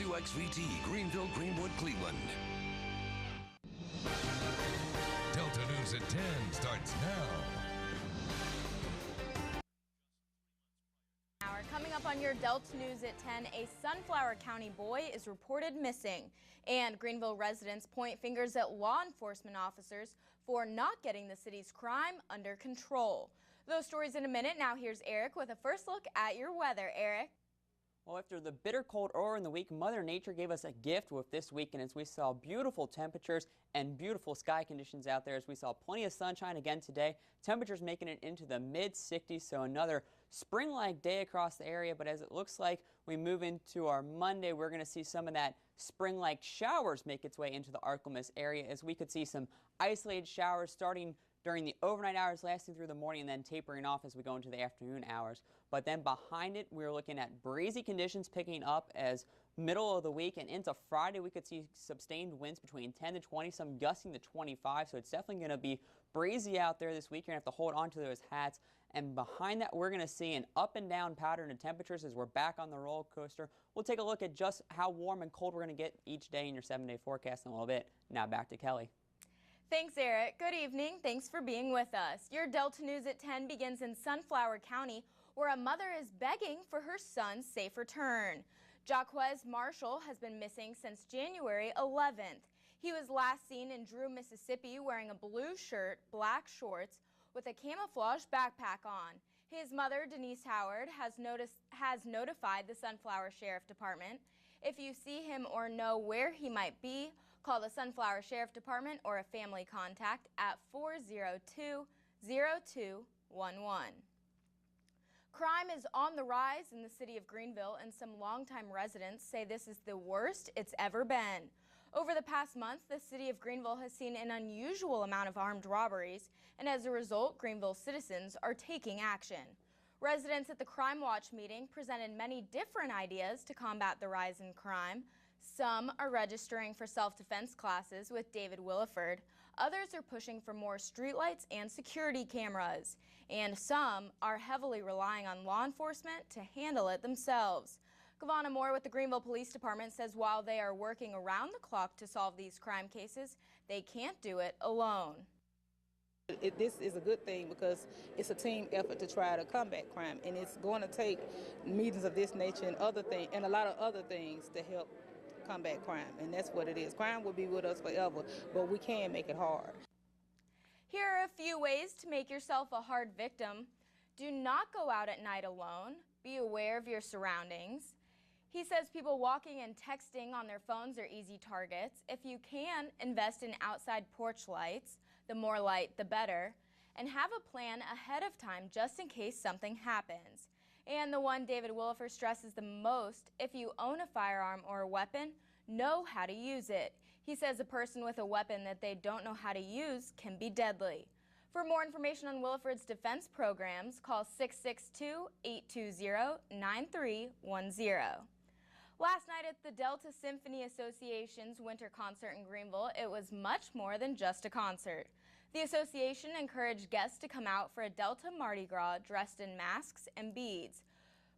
WXVT, Greenville, Greenwood, Cleveland. Delta News at 10 starts now. Coming up on your Delta News at 10, a Sunflower County boy is reported missing, and Greenville residents point fingers at law enforcement officers for not getting the city's crime under control. Those stories in a minute. Now here's Eric with a first look at your weather. Eric. Well, after the bitter cold earlier in the week, Mother Nature gave us a gift with this weekend as we saw beautiful temperatures and beautiful sky conditions out there as we saw plenty of sunshine again today. Temperatures making it into the mid-60s, so another spring-like day across the area. But as it looks like we move into our Monday, we're going to see some of that spring-like showers make its way into the Arklamas area as we could see some isolated showers starting during the overnight hours, lasting through the morning, and then tapering off as we go into the afternoon hours. But then behind it, we're looking at breezy conditions picking up as middle of the week and into Friday. We could see sustained winds between 10 to 20, some gusting to 25. So it's definitely going to be breezy out there this week. You're going to have to hold on to those hats. And behind that, we're going to see an up and down pattern of temperatures as we're back on the roller coaster. We'll take a look at just how warm and cold we're going to get each day in your 7-day forecast in a little bit. Now back to Kelly. Thanks, Eric. Good evening. Thanks for being with us. Your Delta News at 10 begins in Sunflower County, where a mother is begging for her son's safe return. Jaquez Marshall has been missing since January 11th. He was last seen in Drew, Mississippi, wearing a blue shirt, black shorts, with a camouflage backpack on. His mother, Denise Howard, has notified the Sunflower Sheriff Department. If you see him or know where he might be, call the Sunflower Sheriff Department or a family contact at 402-0211. Crime is on the rise in the city of Greenville, and some longtime residents say this is the worst it's ever been. Over the past month, the city of Greenville has seen an unusual amount of armed robberies, and as a result, Greenville citizens are taking action. Residents at the Crime Watch meeting presented many different ideas to combat the rise in crime. Some are registering for self-defense classes with David Williford. Others are pushing for more streetlights and security cameras. And some are heavily relying on law enforcement to handle it themselves. Giovanna Moore with the Greenville Police Department says while they are working around the clock to solve these crime cases, they can't do it alone. This is a good thing because it's a team effort to try to combat crime, and it's going to take meetings of this nature and other things and a lot of other things to help combat crime, and that's what it is. Crime will be with us forever, but we can make it hard. Here are a few ways to make yourself a hard victim. Do not go out at night alone. Be aware of your surroundings. He says people walking and texting on their phones are easy targets. If you can, invest in outside porch lights. The more light, the better. And have a plan ahead of time just in case something happens. And the one David Williford stresses the most, if you own a firearm or a weapon, know how to use it. He says a person with a weapon that they don't know how to use can be deadly. For more information on Williford's defense programs, call 662-820-9310. Last night at the Delta Symphony Association's winter concert in Greenville, it was much more than just a concert. The association encouraged guests to come out for a Delta Mardi Gras dressed in masks and beads.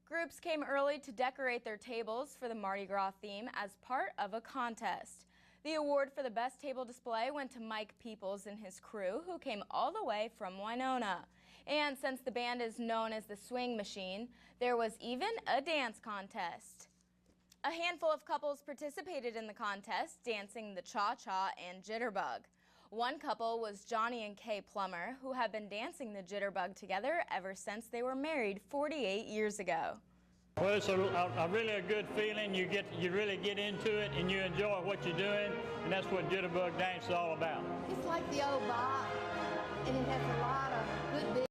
Groups came early to decorate their tables for the Mardi Gras theme as part of a contest. The award for the best table display went to Mike Peoples and his crew, who came all the way from Winona. And since the band is known as the Swing Machine, there was even a dance contest. A handful of couples participated in the contest, dancing the cha-cha and jitterbug. One couple was Johnny and Kay Plummer, who have been dancing the jitterbug together ever since they were married 48 years ago. Well, it's a really good feeling. You really get into it and you enjoy what you're doing, and that's what jitterbug dance is all about. It's like the old bop, and it has a lot of good